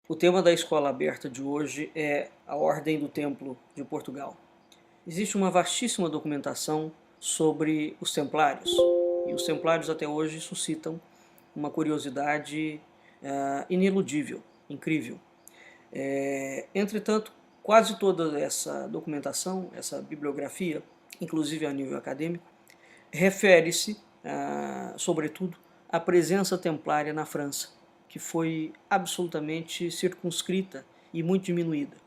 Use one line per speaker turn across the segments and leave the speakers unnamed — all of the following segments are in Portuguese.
O tema da escola aberta de hoje é a Ordem do Templo de Portugal. Existe uma vastíssima documentação sobre os Templários, e os Templários até hoje suscitam uma curiosidade ineludível, incrível. Entretanto, quase toda essa documentação, essa bibliografia, inclusive a nível acadêmico, refere-se, sobretudo, à presença templária na França, que foi absolutamente circunscrita e muito diminuída.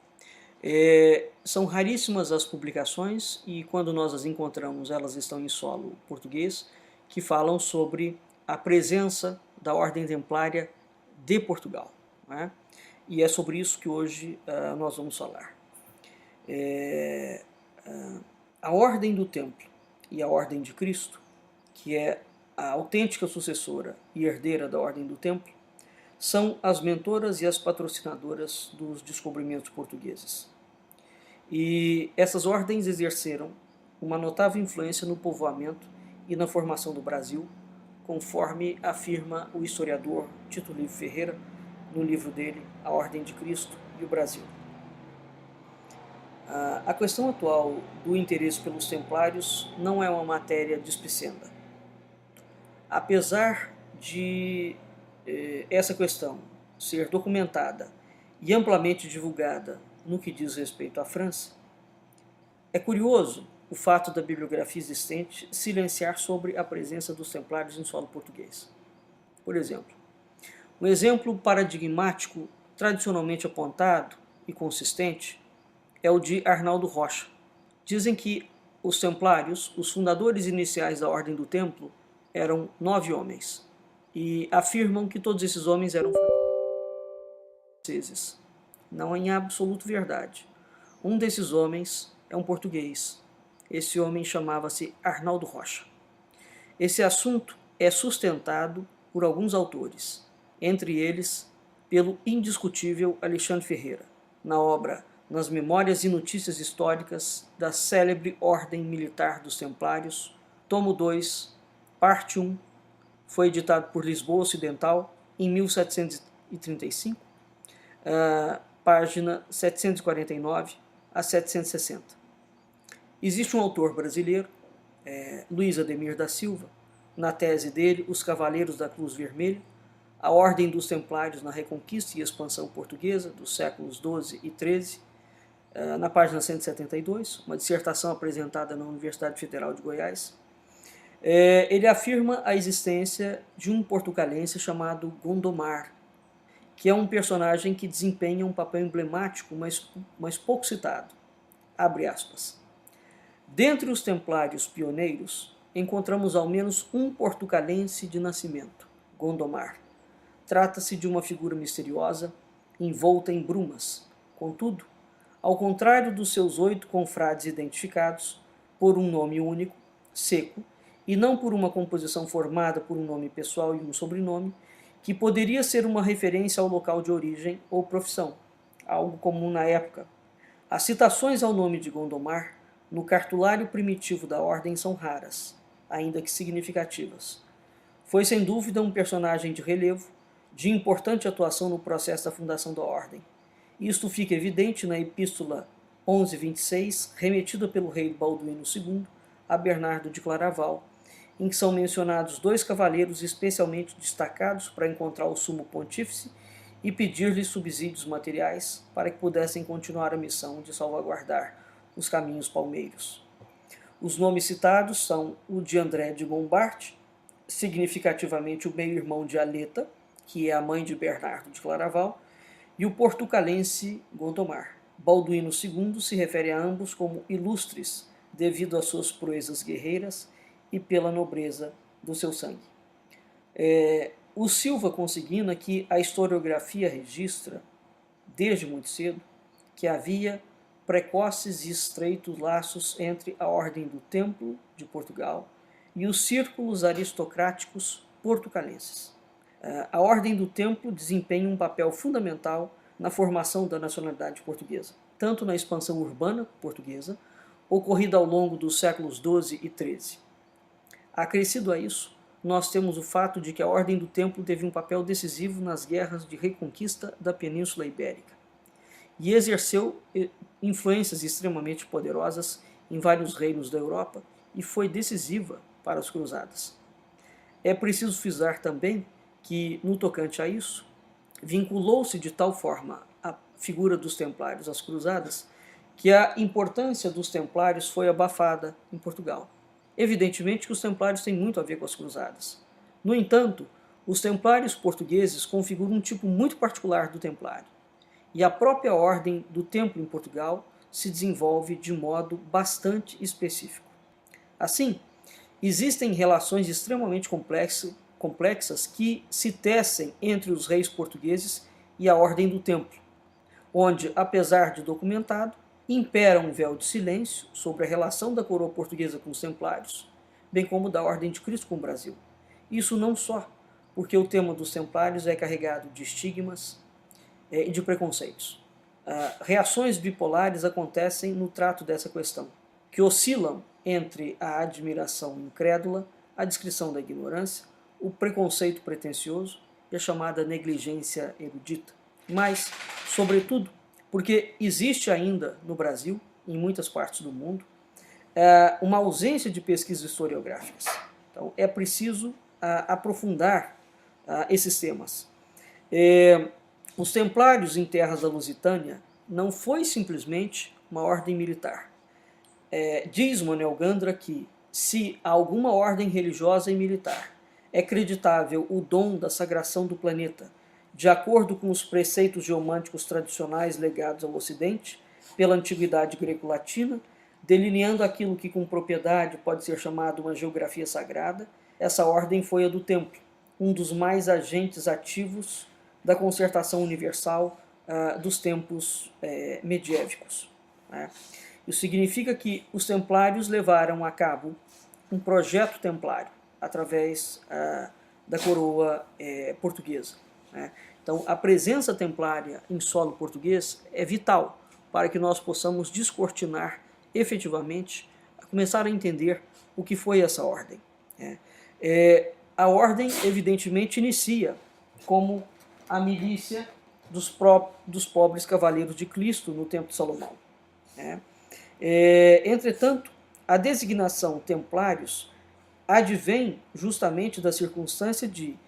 São raríssimas as publicações, e quando nós as encontramos, elas estão em solo português, que falam sobre a presença da Ordem Templária de Portugal, né? E é sobre isso que hoje nós vamos falar. A Ordem do Templo e a Ordem de Cristo, que é a autêntica sucessora e herdeira da Ordem do Templo, são as mentoras e as patrocinadoras dos descobrimentos portugueses. E essas ordens exerceram uma notável influência no povoamento e na formação do Brasil, conforme afirma o historiador Tito Livio Ferreira no livro dele, A Ordem de Cristo e o Brasil. A questão atual do interesse pelos templários não é uma matéria displicenda. Apesar de essa questão ser documentada e amplamente divulgada no que diz respeito à França, é curioso o fato da bibliografia existente silenciar sobre a presença dos templários em solo português. Por exemplo, um exemplo paradigmático tradicionalmente apontado e consistente é o de Arnaldo Rocha. Dizem que os templários, os fundadores iniciais da Ordem do Templo, eram 9 homens, e afirmam que todos esses homens eram franceses. Não é em absoluto verdade. Um desses homens é um português. Esse homem chamava-se Arnaldo Rocha. Esse assunto é sustentado por alguns autores, entre eles pelo indiscutível Alexandre Ferreira, na obra Nas Memórias e Notícias Históricas da célebre Ordem Militar dos Templários, tomo 2, parte 1, foi editado por Lisboa Ocidental em 1735, página 749 a 760. Existe um autor brasileiro, Luiz Ademir da Silva, na tese dele, Os Cavaleiros da Cruz Vermelha, a Ordem dos Templários na Reconquista e Expansão Portuguesa, dos séculos XII e XIII, na página 172, uma dissertação apresentada na Universidade Federal de Goiás. Ele afirma a existência de um portucalense chamado Gondomar, que é um personagem que desempenha um papel emblemático, mas pouco citado. Abre aspas. Dentre os templários pioneiros, encontramos ao menos um portucalense de nascimento, Gondomar. Trata-se de uma figura misteriosa, envolta em brumas. Contudo, ao contrário dos seus 8 confrades identificados por um nome único, seco, e não por uma composição formada por um nome pessoal e um sobrenome, que poderia ser uma referência ao local de origem ou profissão, algo comum na época. As citações ao nome de Gondomar no cartulário primitivo da ordem são raras, ainda que significativas. Foi sem dúvida um personagem de relevo, de importante atuação no processo da fundação da ordem. Isto fica evidente na Epístola 1126, remetida pelo rei Balduíno II a Bernardo de Claraval, em que são mencionados 2 cavaleiros especialmente destacados para encontrar o sumo pontífice e pedir-lhe subsídios materiais para que pudessem continuar a missão de salvaguardar os caminhos palmeiros. Os nomes citados são o de André de Montbard, significativamente o meio-irmão de Aleta, que é a mãe de Bernardo de Claraval, e o portucalense Gondomar. Balduíno II se refere a ambos como ilustres devido às suas proezas guerreiras e pela nobreza do seu sangue. O Silva consigna que a historiografia registra, desde muito cedo, que havia precoces e estreitos laços entre a Ordem do Templo de Portugal e os círculos aristocráticos portucalenses. A Ordem do Templo desempenha um papel fundamental na formação da nacionalidade portuguesa, tanto na expansão urbana portuguesa, ocorrida ao longo dos séculos XII e XIII. Acrescido a isso, nós temos o fato de que a Ordem do Templo teve um papel decisivo nas guerras de reconquista da Península Ibérica e exerceu influências extremamente poderosas em vários reinos da Europa e foi decisiva para as cruzadas. É preciso frisar também que, no tocante a isso, vinculou-se de tal forma a figura dos templários às cruzadas que a importância dos templários foi abafada em Portugal. Evidentemente que os templários têm muito a ver com as cruzadas. No entanto, os templários portugueses configuram um tipo muito particular do templário, e a própria Ordem do Templo em Portugal se desenvolve de modo bastante específico. Assim, existem relações extremamente complexas que se tecem entre os reis portugueses e a Ordem do Templo, onde, apesar de documentado, impera um véu de silêncio sobre a relação da coroa portuguesa com os templários, bem como da Ordem de Cristo com o Brasil. Isso não só porque o tema dos templários é carregado de estigmas e de preconceitos. Reações bipolares acontecem no trato dessa questão, que oscilam entre a admiração incrédula, a descrição da ignorância, o preconceito pretensioso e a chamada negligência erudita. Mas, sobretudo, porque existe ainda no Brasil, em muitas partes do mundo, uma ausência de pesquisas historiográficas. Então, é preciso aprofundar esses temas. Os templários em terras da Lusitânia não foi simplesmente uma ordem militar. Diz Manuel Gandra que, se a alguma ordem religiosa e militar é creditável o dom da sagração do planeta, de acordo com os preceitos geomânticos tradicionais legados ao Ocidente, pela antiguidade greco-latina, delineando aquilo que com propriedade pode ser chamado uma geografia sagrada, essa ordem foi a do Templo, um dos mais agentes ativos da concertação universal dos tempos mediévicos. Isso significa que os templários levaram a cabo um projeto templário através da coroa portuguesa. Então, a presença templária em solo português é vital para que nós possamos descortinar efetivamente, começar a entender o que foi essa ordem. A ordem, evidentemente, inicia como a milícia dos pobres cavaleiros de Cristo no tempo de Salomão. Entretanto, a designação templários advém justamente da circunstância de,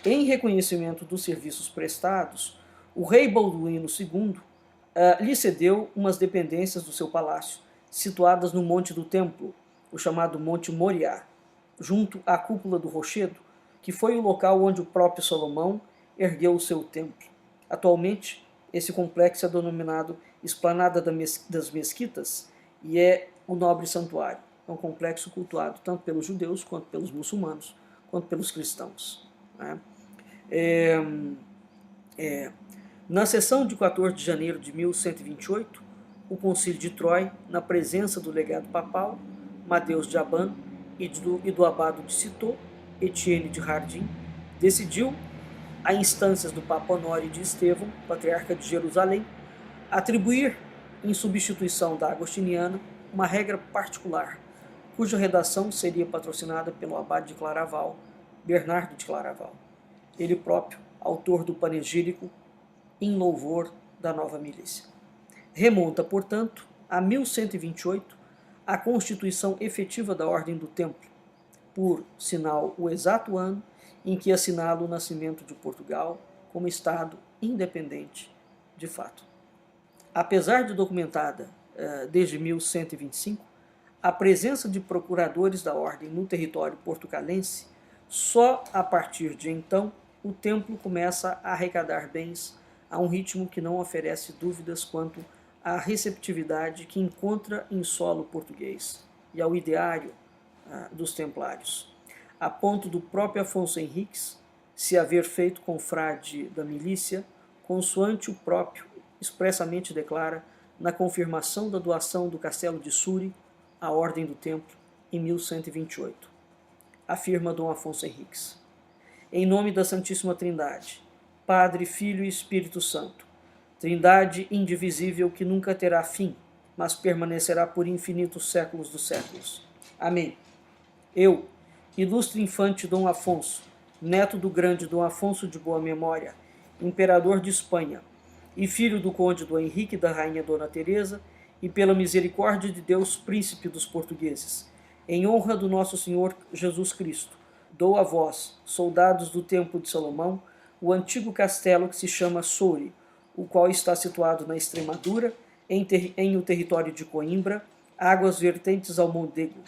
em reconhecimento dos serviços prestados, o rei Balduíno II lhe cedeu umas dependências do seu palácio, situadas no Monte do Templo, o chamado Monte Moriá, junto à cúpula do Rochedo, que foi o local onde o próprio Salomão ergueu o seu templo. Atualmente, esse complexo é denominado Esplanada das Mesquitas e é o nobre santuário. É um complexo cultuado tanto pelos judeus, quanto pelos muçulmanos, quanto pelos cristãos. Na sessão de 14 de janeiro de 1128, o Concílio de Troyes, na presença do legado papal, Mateus de Aban, e do abado de Citeaux, Etienne de Hardin, decidiu, a instâncias do Papa Honório de Estevão, patriarca de Jerusalém, atribuir, em substituição da agostiniana, uma regra particular, cuja redação seria patrocinada pelo abade de Claraval, Bernardo de Claraval, ele próprio autor do panegírico em louvor da nova milícia. Remonta, portanto, a 1128, a constituição efetiva da Ordem do Templo, por sinal o exato ano em que assinala o nascimento de Portugal como Estado independente de fato. Apesar de documentada desde 1125, a presença de procuradores da Ordem no território portucalense, só a partir de então o templo começa a arrecadar bens a um ritmo que não oferece dúvidas quanto à receptividade que encontra em solo português e ao ideário dos templários, a ponto do próprio Afonso Henriques se haver feito confrade da milícia, consoante o próprio expressamente declara na confirmação da doação do castelo de Suri à Ordem do Templo em 1128. Afirma Dom Afonso Henriques: em nome da Santíssima Trindade, Padre, Filho e Espírito Santo, Trindade indivisível que nunca terá fim, mas permanecerá por infinitos séculos dos séculos. Amém. Eu, ilustre infante Dom Afonso, neto do grande Dom Afonso de boa memória, imperador de Espanha, e filho do conde Dom Henrique e da rainha Dona Teresa, e pela misericórdia de Deus, príncipe dos portugueses, em honra do nosso Senhor Jesus Cristo, dou a vós, soldados do Templo de Salomão, o antigo castelo que se chama Soure, o qual está situado na Extremadura, em o território de Coimbra, águas vertentes ao Mondego.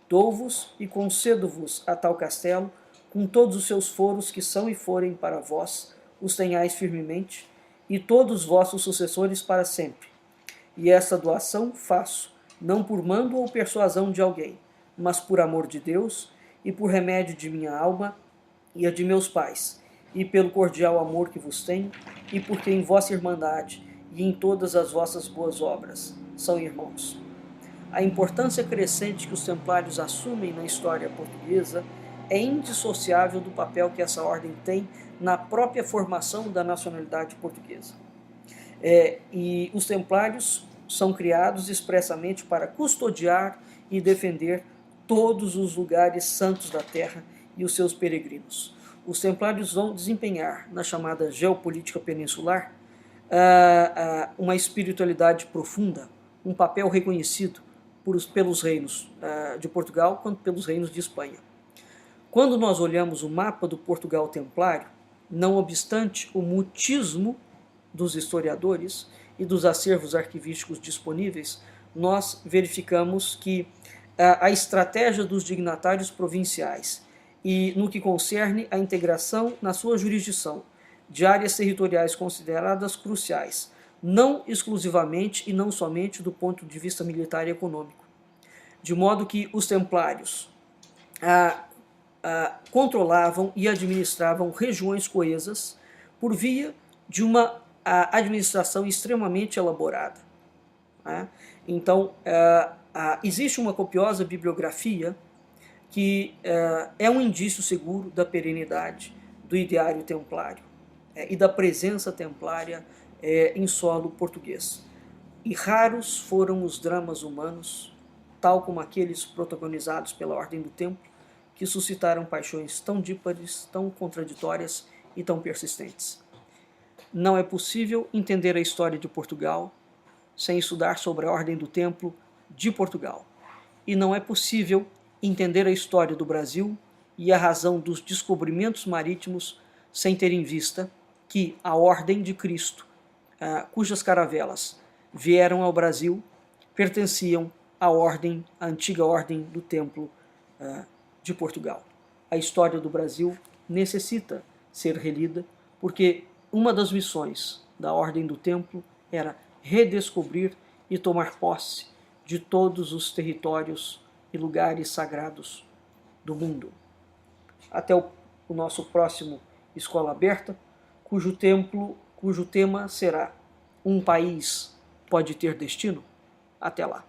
Dou-vos e concedo-vos a tal castelo, com todos os seus foros que são e forem para vós, os tenhais firmemente, e todos vossos sucessores para sempre. E esta doação faço, não por mando ou persuasão de alguém, mas por amor de Deus e por remédio de minha alma e a de meus pais, e pelo cordial amor que vos tenho, e porque em vossa irmandade e em todas as vossas boas obras são irmãos. A importância crescente que os templários assumem na história portuguesa é indissociável do papel que essa ordem tem na própria formação da nacionalidade portuguesa. E os templários são criados expressamente para custodiar e defender todos os lugares santos da terra e os seus peregrinos. Os templários vão desempenhar, na chamada geopolítica peninsular, uma espiritualidade profunda, um papel reconhecido pelos reinos de Portugal quanto pelos reinos de Espanha. Quando nós olhamos o mapa do Portugal templário, não obstante o mutismo dos historiadores e dos acervos arquivísticos disponíveis, nós verificamos que a estratégia dos dignatários provinciais e no que concerne a integração na sua jurisdição de áreas territoriais consideradas cruciais, não exclusivamente e não somente do ponto de vista militar e econômico, de modo que os templários controlavam e administravam regiões coesas por via de uma administração extremamente elaborada. Então, existe uma copiosa bibliografia que é um indício seguro da perenidade do ideário templário e da presença templária em solo português. E raros foram os dramas humanos, tal como aqueles protagonizados pela Ordem do Templo, que suscitaram paixões tão dípares, tão contraditórias e tão persistentes. Não é possível entender a história de Portugal sem estudar sobre a Ordem do Templo de Portugal. E não é possível entender a história do Brasil e a razão dos descobrimentos marítimos sem ter em vista que a Ordem de Cristo, cujas caravelas vieram ao Brasil, pertenciam à antiga Ordem do Templo de Portugal. A história do Brasil necessita ser relida, porque uma das missões da Ordem do Templo era redescobrir e tomar posse de todos os territórios e lugares sagrados do mundo. Até o nosso próximo Escola Aberta, cujo tema será: um país pode ter destino? Até lá.